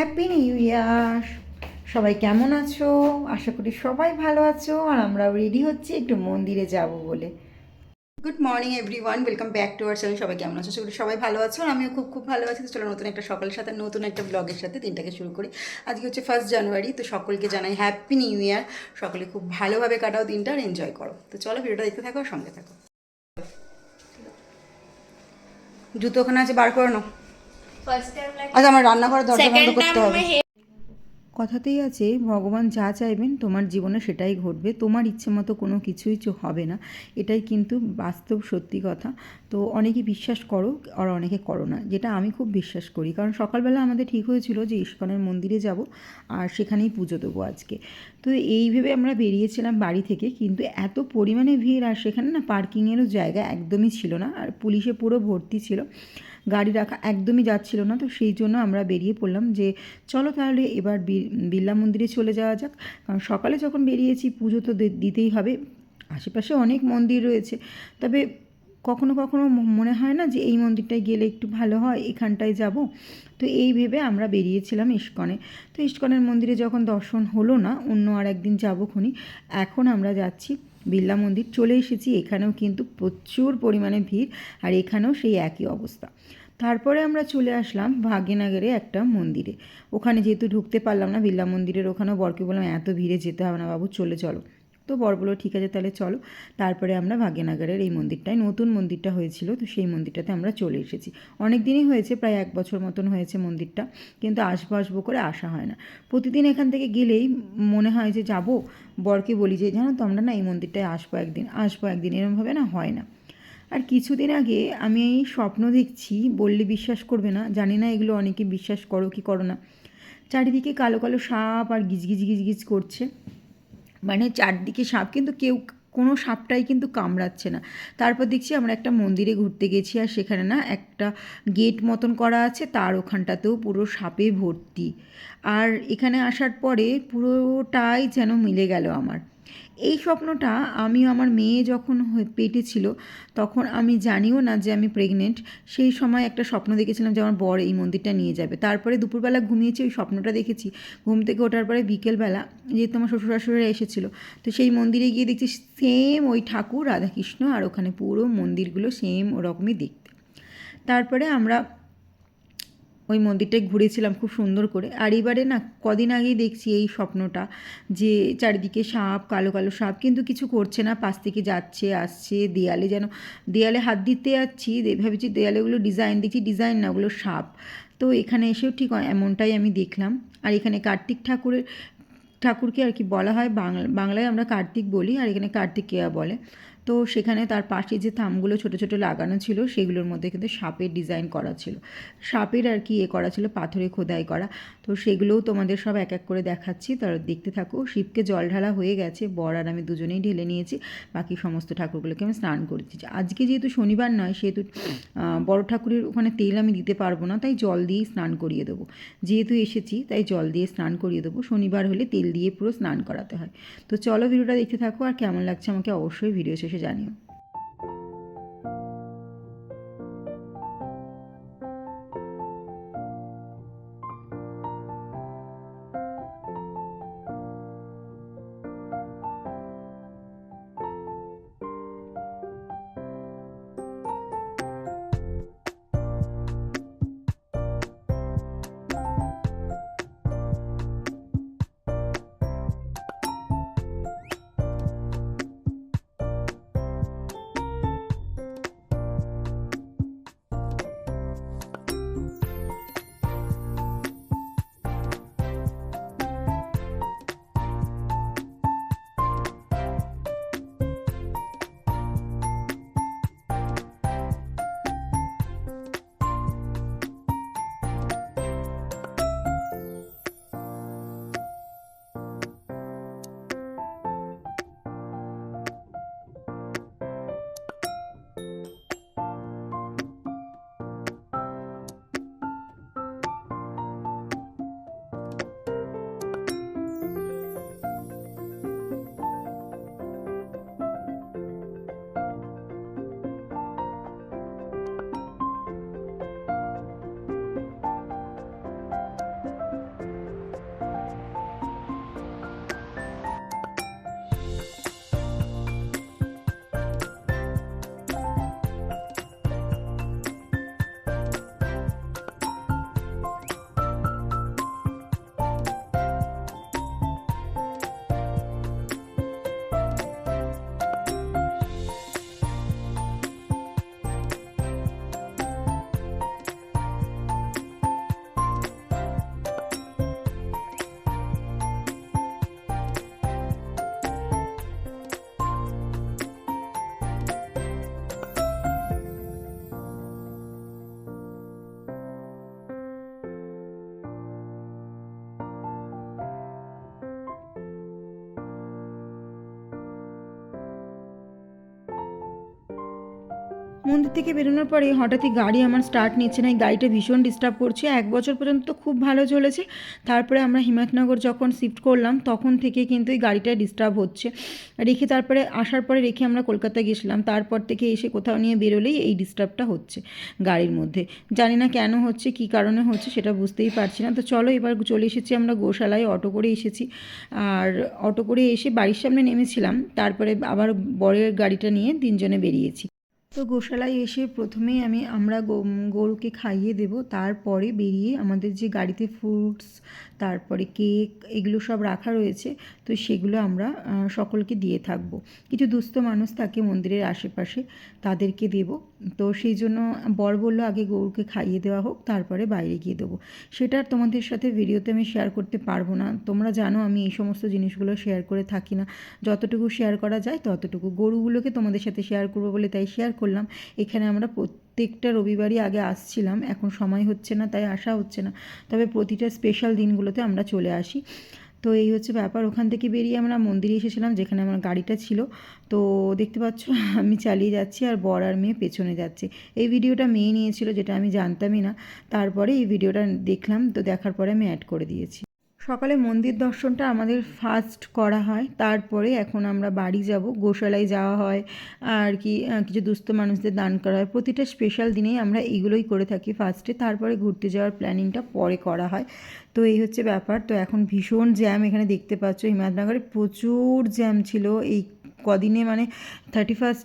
Happy new year. সবাই কেমন আছো? আশা করি সবাই ভালো আছো। আর আমরাও রেডি হচ্ছি একটু মন্দিরে যাব বলে। Good morning everyone, welcome back to our channel. সবাই কেমন আছো? আশা করি সবাই ভালো আছো, আর আমিও খুব খুব ভালো আছি। তো চলো নতুন একটা সকালের সাথে নতুন একটা ব্লগের সাথে দিনটাকে শুরু করি। আজকে হচ্ছে 1 জানুয়ারি, তো সকলকে জানাই হ্যাপি নিউ ইয়ার। সকলে খুব ভালোভাবে কাটাও দিনটা, আর এনজয় করো। তো চলো ভিডিওটা দেখতে থাকো আর সঙ্গে থাকো। জুতো ওখানে আছে, বার করে নাও। আচ্ছা, আমার রান্নাঘরের দরজা বন্ধ করতে হবে। কথাতেই আছে, ভগবান যা চাইবেন তোমার জীবনে সেটাই ঘটবে। তোমার ইচ্ছে মতো কোনো কিছুই হবে না, এটাই কিন্তু বাস্তব সত্যি কথা। তো অনেকে বিশ্বাস করো আর অনেকে করো না, যেটা আমি খুব বিশ্বাস করি। কারণ সকালবেলা আমাদের ঠিক হয়েছিল যে ইস্কনের মন্দিরে যাব আর সেখানেই পুজো দেবো আজকে। তো এই ভেবে আমরা বেরিয়েছিলাম বাড়ি থেকে, কিন্তু এত পরিমাণে ভিড়, আর সেখানে না পার্কিংয়েরও জায়গা একদমই ছিল না, আর পুলিশে পুরো ভর্তি ছিল, গাড়ি রাখা একদমই যাচ্ছিল না। তো সেই জন্য আমরা বেরিয়ে পড়লাম যে চলো তাহলে এবার বিড়লা মন্দিরে চলে যাওয়া যাক। কারণ সকালে যখন বেরিয়েছি পুজো তো দিতেই হবে। আশেপাশে অনেক মন্দির রয়েছে, তবে কখনো কখনো মনে হয় না যে এই মন্দিরটায় গেলে একটু ভালো হয়, এখানটায় যাব। তো এই ভেবে আমরা বেরিয়েছিলাম ইস্কনে। তো ইস্কনের মন্দিরে যখন দর্শন হলো না, অন্য আর একদিন যাবো খুনি। এখন আমরা যাচ্ছি বিড়লা মন্দির। চলে এসেছি, এখানেও কিন্তু প্রচুর পরিমাণে ভিড়, আর এখানেও সেই একই অবস্থা। তারপরে আমরা চলে আসলাম ভাগ্যনগরে একটা মন্দিরে। ওখানে যেহেতু ঢুকতে পারলাম না বিড়লা মন্দিরের, ওখানেও বরকে বললাম এত ভিড়ে যেতে হবে না বাবু, চলে চলো। তো বর বললো ঠিক আছে তাহলে চলো। তারপরে আমরা ভাগ্যনগরের এই মন্দিরটায়, নতুন মন্দিরটা হয়েছিল, তো সেই মন্দিরটাতে আমরা চলে এসেছি। অনেক দিনই হয়েছে, প্রায় 1 বছর মতন হয়েছে মন্দিরটা, কিন্তু আসবো আসবো করে আসা হয় না। প্রতিদিন এখান থেকে গেলেই মনে হয় যে যাব। বরকে বলি যে জানো তো আমরা না এই মন্দিরটায় আসবো একদিন, আসবো একদিন, এরমভাবে না হয় না। আর কিছুদিন আগে আমি এই স্বপ্ন দেখছি, বললে বিশ্বাস করবে না, জানি না এগুলো অনেকে বিশ্বাস করো কি করো না। চারিদিকে কালো কালো সাপ আর গিজগিজ গিজগিজ করছে, মানে চারদিকে সাপ, কিন্তু কেউ কোনো সাপটাই কিন্তু কামড়াচ্ছে না। তারপর দেখছি আমরা একটা মন্দিরে ঘুরতে গেছি, আর সেখানে না একটা গেট মতন করা আছে, তার ওখানটাতেও পুরো সাপে ভর্তি। আর এখানে আসার পরে পুরোটাই যেন মিলে গেল আমার এই স্বপ্নটা। আমি আমার মেয়ে যখন পেটে ছিল, তখন আমি জানিও না যে আমি প্রেগনেন্ট। সেই সময় একটা স্বপ্ন দেখেছিলাম যে আমার বর এই মন্দিরটা নিয়ে যাবে। তারপরে দুপুরবেলা ঘুমিয়েছি, ওই স্বপ্নটা দেখেছি। ঘুম থেকে ওঠার পরে বিকেলবেলা যেহেতু আমার শ্বশুর শাশুড়িরা এসেছিলো, তো সেই মন্দিরে গিয়ে দেখছি সেম ওই ঠাকুর রাধাকৃষ্ণ, আর ওখানে পুরো মন্দিরগুলো সেম ওরকমই দেখতে। তারপরে আমরা ওই মন্দিরটায় ঘুরেছিলাম খুব সুন্দর করে। আর এবারে না কদিন আগেই দেখছি এই স্বপ্নটা, যে চারিদিকে সাপ, কালো কালো সাপ, কিন্তু কিছু করছে না, পাশ থেকে যাচ্ছে আসছে। দেয়ালে যেন, দেয়ালে হাত দিতে যাচ্ছি, ভেবেছি দেয়ালেগুলো ডিজাইন, দেখছি ডিজাইন না, ওগুলো সাপ। তো এখানে এসেও ঠিক এমনটাই আমি দেখলাম। আর এখানে কার্তিক ঠাকুরকে আর কি বলা হয়, বাংলায় আমরা কার্তিক বলি, আর এখানে কার্তিকেয়া বলে। তো সেখানে তার পাশে যে থামগুলো ছোটো ছোটো লাগানো ছিল, সেগুলোর মধ্যে কিন্তু সাপের ডিজাইন করা ছিল, সাপের আর কি করা ছিল, পাথরে খোদাই করা। তো সেগুলোও তোমাদের সব এক এক করে দেখাচ্ছি, তারা দেখতে থাকো। শিবকে জল ঢালা হয়ে গেছে, বর আর আমি দুজনেই ঢেলে নিয়েছি। বাকি সমস্ত ঠাকুরগুলোকে আমি স্নান করছি। আজকে যেহেতু শনিবার নয়, সেহেতু বড় ঠাকুরের ওখানে তেল আমি দিতে পারবো না, তাই জল দিয়েই স্নান করিয়ে দেবো। যেহেতু এসেছি তাই জল দিয়ে স্নান করিয়ে দেবো। শনিবার হলে তেল দিয়ে পুরো স্নান করাতে হয়। তো চলো ভিডিওটা দেখতে থাকো, আর কেমন লাগছে আমাকে অবশ্যই ভিডিও শেষে জানিও। মন্দির থেকে বেরোনোর পরে হঠাৎই গাড়ি আমার স্টার্ট নিচ্ছে না, এই গাড়িটা ভীষণ ডিস্টার্ব করছে। 1 বছর পর্যন্ত তো খুব ভালো চলেছে, তারপরে আমরা হিমায়তনগর যখন শিফট করলাম তখন থেকে কিন্তু এই গাড়িটা ডিস্টার্ব হচ্ছে। রেখে তারপরে আসার পরে রেখে আমরা কলকাতা গেছিলাম, তারপর থেকে এসে কোথাও নিয়ে বেরোলেই এই ডিস্টার্বটা হচ্ছে গাড়ির মধ্যে। জানি না কেন হচ্ছে, কী কারণে হচ্ছে সেটা বুঝতেই পারছি না। তো চলো এবার চলে এসেছি আমরা গোশালায়, অটো করে এসেছি। আর অটো করে এসে বাড়ির সামনে নেমেছিলাম, তারপরে আবার বরের গাড়িটা নিয়ে 3 জনে বেরিয়েছি। তো গোশালায় এসে প্রথমেই আমরা গরুকে খাইয়ে দেব, তারপরে বেরিয়ে আমাদের যে গাড়িতে ফ্রুটস তারপরে কেক এগুলো সব রাখা রয়েছে, তো সেগুলো আমরা সকলকে দিয়ে থাকব। কিছু দুস্থ মানুষ থাকে মন্দিরের আশেপাশে, তাদেরকে দেব। তো সেই জন্য বর বলল আগে গরুকে খাইয়ে দেওয়া হোক, তারপরে বাইরে গিয়ে দেবো। সেটা আর তোমাদের সাথে ভিডিওতে আমি শেয়ার করতে পারবো না, তোমরা জানো আমি এই সমস্ত জিনিসগুলো শেয়ার করে থাকি না। যতটুকু শেয়ার করা যায় ততটুকু, গরুগুলোকে তোমাদের সাথে শেয়ার করবো বলে তাই শেয়ার করলাম। এখানে আমরা প্রত্যেকটা রবিবারই আগে আসছিলাম, এখন সময় হচ্ছে না তাই আসা হচ্ছে না, তবে প্রতিটা স্পেশাল দিনগুলোতে আমরা চলে আসি। তো এই হচ্ছে ব্যাপার। ওখান থেকে বেরিয়ে আমরা মন্দিরে এসেছিলাম যেখানে আমার গাড়িটা ছিল। তো দেখতে পাচ্ছ আমি চালিয়ে যাচ্ছি আর বর আর মেয়ে পেছনে যাচ্ছে। এই ভিডিওটা মেয়ে নিয়েছিল, যেটা আমি জানতামই না, তারপরে এই ভিডিওটা দেখলাম, তো দেখার পরে আমি অ্যাড করে দিয়েছি। সকালে মন্দির দর্শনটা আমাদের ফার্স্ট করা হয়, তারপরে এখন আমরা বাড়ি যাব। গোশালায় যাওয়া হয় আর কি, কিছু দুস্থ মানুষদের দান করা হয়। প্রতিটা স্পেশাল দিনেই আমরা এইগুলোই করে থাকি ফার্স্টে, তারপরে ঘুরতে যাওয়ার প্ল্যানিংটা পরে করা হয়। তো এই হচ্ছে ব্যাপার। তো এখন ভীষণ জ্যাম এখানে দেখতে পাচ্ছ, হিমায়তনগরে প্রচুর জ্যাম ছিল এই কদিনে, মানে 31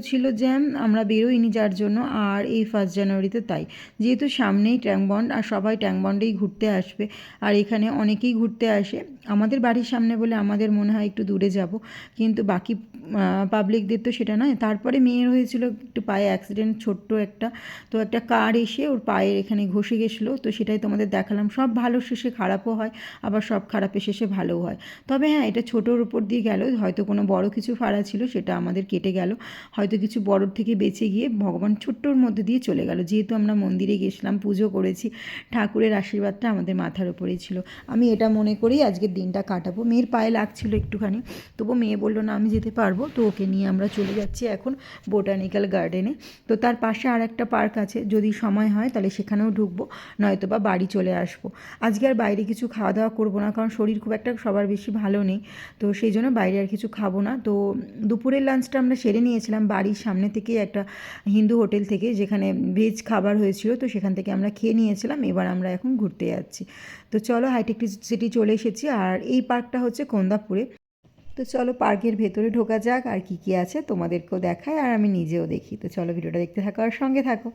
ছিল জ্যাম, আমরা বেরোইনি যার জন্য, আর এই 1 জানুয়ারিতে তাই। যেহেতু সামনেই ট্যাংবন্ড আর সবাই ট্যাংবন্ডেই ঘুরতে আসবে, আর এখানে অনেকেই ঘুরতে আসে। আমাদের বাড়ির সামনে বলে আমাদের মনে হয় একটু দূরে যাব, কিন্তু বাকি পাবলিকদের তো সেটা নয়। তারপরে মেয়ের হয়েছিল একটু পায়ে অ্যাক্সিডেন্ট, ছোট্ট একটা, তো একটা কার এসে ওর পায়ের এখানে ঘষে গেছিলো, তো সেটাই তোমাদের দেখালাম। সব ভালো শেষে খারাপও হয়, আবার সব খারাপের শেষে ভালোও হয়। তবে হ্যাঁ, এটা ছোটোর উপর দিয়ে গেল, হয়তো কোনো বড় কিছু ফাড়া ছিল সেটা আমাদের কেটে গেল, হয়তো কিছু বড়োর থেকে বেঁচে গিয়ে ভগবান ছোট্টোর মধ্যে দিয়ে চলে গেল। যেহেতু আমরা মন্দিরে গেছিলাম, পুজো করেছি, ঠাকুরের আশীর্বাদটা আমাদের মাথার উপরেই ছিল। আমি এটা মনে করেই আজকের দিনটা কাটাবো। মেয়ের পায়ে লাগছিল একটুখানি, তবু মেয়ে বললো না আমি যেতে পারবো, তো ওকে নিয়ে আমরা চলে যাচ্ছি এখন বোটানিক্যাল গার্ডেনে। তো তার পাশে আর একটা পার্ক আছে, যদি সময় হয় তাহলে সেখানেও ঢুকবো, নয়তো বা বাড়ি চলে আসবো। আজকে আর বাইরে কিছু খাওয়া দাওয়া করবো না, কারণ শরীর খুব একটা সবার বেশি ভালো নেই, তো সেই জন্য বাইরে আর কিছু খাবো না। তো দুপুরের লাঞ্চটা আমরা সেরে নিয়েছিলাম বাড়ির সামনে থেকে, একটা হিন্দু হোটেল থেকে, যেখানে ভেজ খাবার হয়েছিল, তো সেখান থেকে আমরা খেয়ে নিয়েছিলাম। এবার আমরা এখন ঘুরতে যাচ্ছি। তো চলো হাইটেক সিটি চলে এসেছি, আর এই পার্কটা হচ্ছে কোন্দাপুরে। তো চলো পার্কের ভেতরে ঢোকা যাক, আর কি কি আছে তোমাদেরকেও দেখায় আর আমি নিজেও দেখি। তো চলো ভিডিওটা দেখতে থাকো আর সঙ্গে থাকো।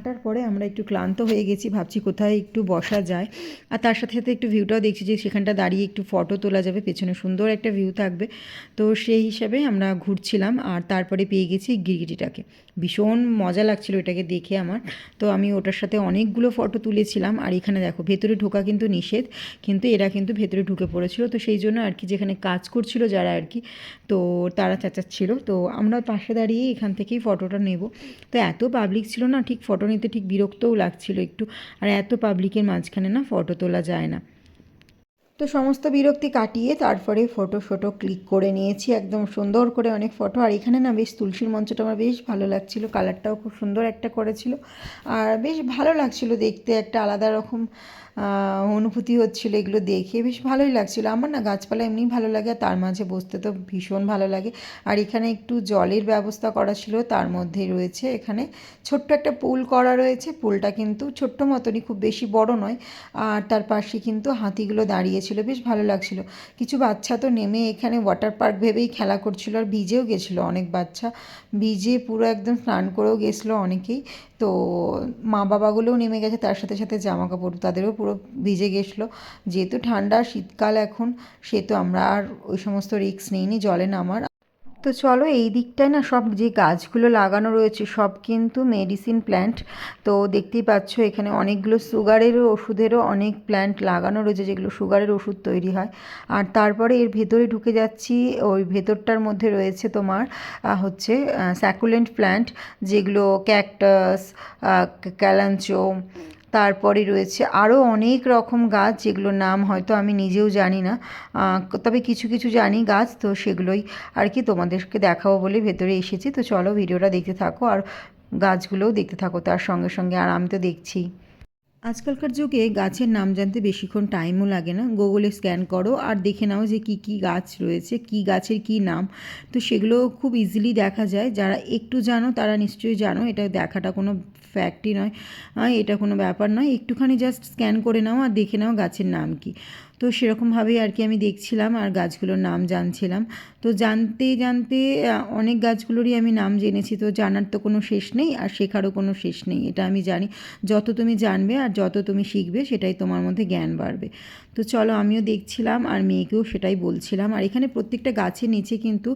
হাঁটার পরে আমরা একটু ক্লান্ত হয়ে গেছি, ভাবছি কোথায় একটু বসা যায়, আর তার সাথে সাথে একটু ভিউটাও দেখছি যে সেখানটা দাঁড়িয়ে একটু ফটো তোলা যাবে, পেছনে সুন্দর একটা ভিউ থাকবে। তো সেই হিসাবে আমরা ঘুরছিলাম, আর তারপরে পেয়ে গেছি গিরগিটিটাকে। ভীষণ মজা লাগছিল এটাকে দেখে আমার। তো আমি ওটার সাথে অনেকগুলো ফটো তুলেছিলাম। আর এখানে দেখো ভেতরে ঢোকা কিন্তু নিষেধ, কিন্তু এরা কিন্তু ভেতরে ঢুকে পড়েছিল। তো সেই জন্য আর কি যেখানে কাজ করছিল যারা আর কি, তো তারা চেঁচাচ্ছিল, তো আমরা পাশে দাঁড়িয়ে এখান থেকেই ফটোটা নেব। তো এত পাবলিক ছিল না, ঠিক ফটো নিতে ঠিক বিরক্তও লাগছিল একটু, আর এত পাবলিকের মাঝখানে না ফটো তোলা যায় না। তো সমস্ত বিরক্তি কাটিয়ে তারপরে ফটো ক্লিক করে নিয়েছি একদম সুন্দর করে অনেক ফটো। আর এখানে না বেশ তুলসীর মঞ্চটা আমার বেশ ভালো লাগছিল, কালারটাও খুব সুন্দর একটা করেছিল, আর বেশ ভালো লাগছিল দেখতে, একটা আলাদা রকম অনুভূতি হচ্ছিল এগুলো দেখে, বেশ ভালোই লাগছিল। আমার না গাছপালা এমনিই ভালো লাগে, আর তার মাঝে বসতে তো ভীষণ ভালো লাগে। আর এখানে একটু জলের ব্যবস্থা করা ছিল, তার মধ্যে রয়েছে এখানে ছোট্ট একটা পুল করা রয়েছে। পুলটা কিন্তু ছোট্ট মতনই, খুব বেশি বড় নয়। আর তার পাশে কিন্তু হাতিগুলো দাঁড়িয়েছিল, বেশ ভালো লাগছিল। কিছু বাচ্চা তো নেমে এখানে ওয়াটার পার্ক ভেবেই খেলা করছিল, আর ভিজেও গেছিলো অনেক বাচ্চা, ভিজে পুরো একদম স্নান করেও গেছিলো অনেকেই। তো মা বাবাগুলোও নেমে গেছে, তার সাথে সাথে জামা কাপড় তাদেরও পুরো ভিজে গেছিলো। যেহেতু ঠান্ডা শীতকাল এখন, সেহেতু আমরা আর ওই সমস্ত রিস্ক নিইনি জলে নামার। তো চলো, এই দিকটায় না সব যে গাছগুলো লাগানো রয়েছে সব কিন্তু মেডিসিন প্ল্যান্ট। তো দেখতেই পাচ্ছ এখানে অনেকগুলো সুগারেরও ওষুধেরও অনেক প্ল্যান্ট লাগানো রয়েছে, যেগুলো সুগারের ওষুধ তৈরি হয়। আর তারপরে এর ভেতরে ঢুকে যাচ্ছি, ওই ভেতরটার মধ্যে রয়েছে তোমার হচ্ছে স্যাকুলেন্ট প্ল্যান্ট, যেগুলো ক্যাকটাস, ক্যালাঞ্চো, তারপরে রয়েছে আরও অনেক রকম গাছ, যেগুলোর নাম হয়তো আমি নিজেও জানি না, তবে কিছু কিছু জানি গাছ। তো সেগুলোই আর কি তোমাদেরকে দেখাবো বলে ভেতরে এসেছি। তো চলো ভিডিওটা দেখতে থাকো, আর গাছগুলোও দেখতে থাকো তার সঙ্গে সঙ্গে, আর আমি তো দেখছি। আজকালকার যুগে গাছের নাম জানতে বেশিক্ষণ টাইমও লাগে না, গুগলে স্ক্যান করো আর দেখে নাও যে কী কী গাছ রয়েছে, কী গাছের কী নাম। তো সেগুলো খুব ইজিলি দেখা যায়, যারা একটু জানো তারা নিশ্চয়ই জানো, এটা দেখাটা কোনো ফ্যাক্টই নয়, এটা কোনো ব্যাপার নয়, একটুখানি জাস্ট স্ক্যান করে নাও আর দেখে নাও গাছের নাম কী। তো সেরকমভাবেই আর কি আমি দেখছিলাম আর গাছগুলোর নাম জানছিলাম। তো জানতে জানতে অনেক গাছগুলোরই আমি নাম জেনেছি। তো জানার তো কোনো শেষ নেই, আর শেখারও কোনো শেষ নেই, এটা আমি জানি। যত তুমি জানবে আর যত তুমি শিখবে, সেটাই তোমার মধ্যে জ্ঞান বাড়বে। তো চলো, আমিও দেখছিলাম আর মেয়েকেও সেটাই বলছিলাম। আর এখানে প্রত্যেকটা গাছের নিচে কিন্তু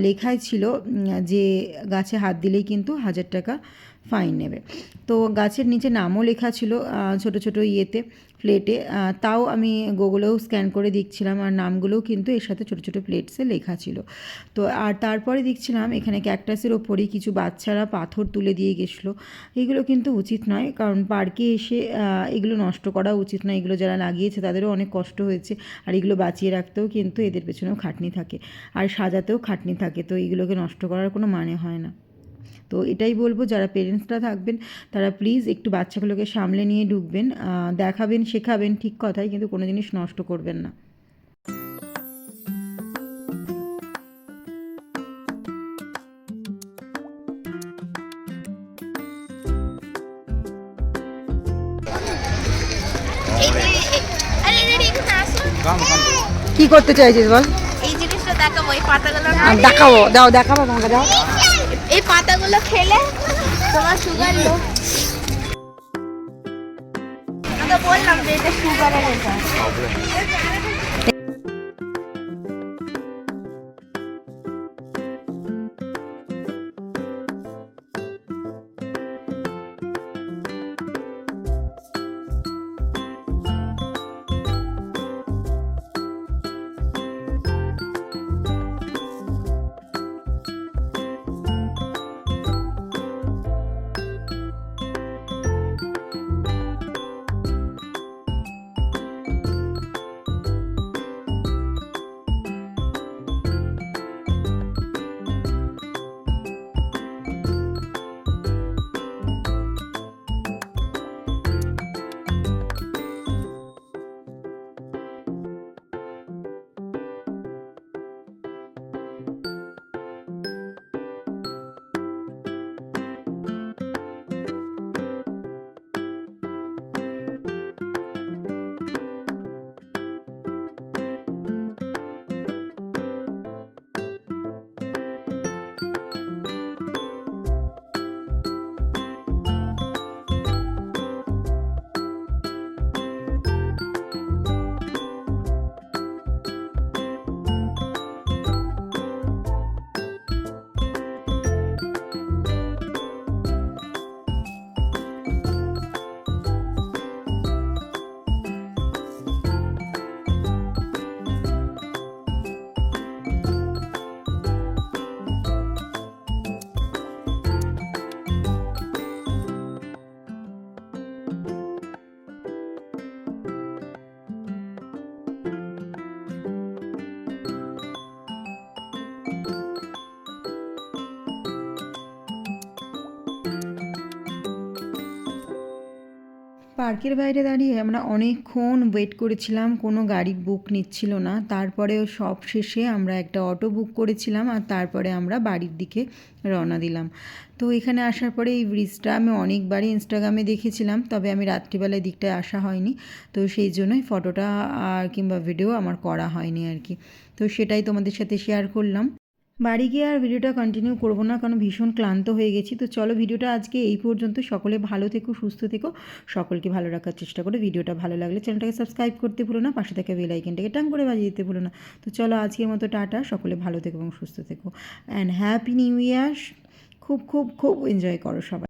লেখাই ছিল যে গাছে হাত দিলেই কিন্তু 1000 টাকা ফাইন নেবে। তো গাছের নিচে নামও লেখা ছিল ছোট ছোট ইয়েতে, প্লেটে। তাও আমি গুগলেও স্ক্যান করে দেখছিলাম, আর নামগুলোও কিন্তু এর সাথে ছোটো ছোটো প্লেটসে লেখা ছিল। তো আর তারপরে দেখছিলাম এখানে ক্যাকটাসের ওপরেই কিছু বাচ্চারা পাথর তুলে দিয়ে গেছিলো। এগুলো কিন্তু উচিত নয়, কারণ পার্কে এসে এগুলো নষ্ট করা উচিত নয়। এগুলো যারা লাগিয়েছে তাদেরও অনেক কষ্ট হয়েছে, আর এগুলো বাঁচিয়ে রাখতেও কিন্তু এদের পেছনেও খাটনি থাকে, আর সাজাতেও খাটনি থাকে। তো এগুলোকে নষ্ট করার কোনো মানে হয় না। তো এটাই বলবো, যারা পেরেন্টসরা থাকবেন তারা প্লিজ একটু বাচ্চাগুলোকে সামলে নিয়ে ঢুকবেন, দেখাবেন শেখাবেন ঠিক কথাই, কিন্তু কোনো জিনিস নষ্ট করবেন না। কি করতে চাইছিস বল? এই জিনিসটা দেখাবো, এই পাতাগুলো দেখাবো, দাও দেখাবো তোমাকে, দাও। এই পাতাগুলো খেলে তোমার সুগার লো। আমি তো বললাম যে এটা সুগারের এটা। পার্কের বাইরে দাঁড়িয়ে আমরা অনেকক্ষণ ওয়েট করেছিলাম, কোনো গাড়ি বুক নিচ্ছিল না। তারপরেও সব শেষে আমরা একটা অটো বুক করেছিলাম আর তারপরে আমরা বাড়ির দিকে রওনা দিলাম। তো এখানে আসার পরে এই ব্রিজটা আমি অনেকবারই ইনস্টাগ্রামে দেখেছিলাম, তবে আমি রাত্রিবেলায় দিকটায় আসা হয়নি, তো সেই জন্যই ফটোটা আর কিংবা ভিডিও আমার করা হয়নি আর কি। তো সেটাই তোমাদের সাথে শেয়ার করলাম। বাড়ি গিয়ে আর ভিডিওটা কন্টিনিউ করব না, কারণ ভীষণ ক্লান্ত হয়ে গেছি। তো চলো ভিডিওটা আজকে এই পর্যন্ত। সকলে ভালো থেকো, সুস্থ থেকো, সকলকে ভালো রাখার চেষ্টা করো। ভিডিওটা ভালো লাগলে চ্যানেলটাকে সাবস্ক্রাইব করতে ভুলো না, পাশে থাকা বেল আইকনটাকে টাং করে বাজিয়ে দিতে ভুলো না। তো চলো আজকের মতো টাটা, সকলে ভালো থেকো এবং সুস্থ থেকো, অ্যান্ড হ্যাপি নিউ ইয়ার। খুব খুব খুব এনজয় করো সবাই।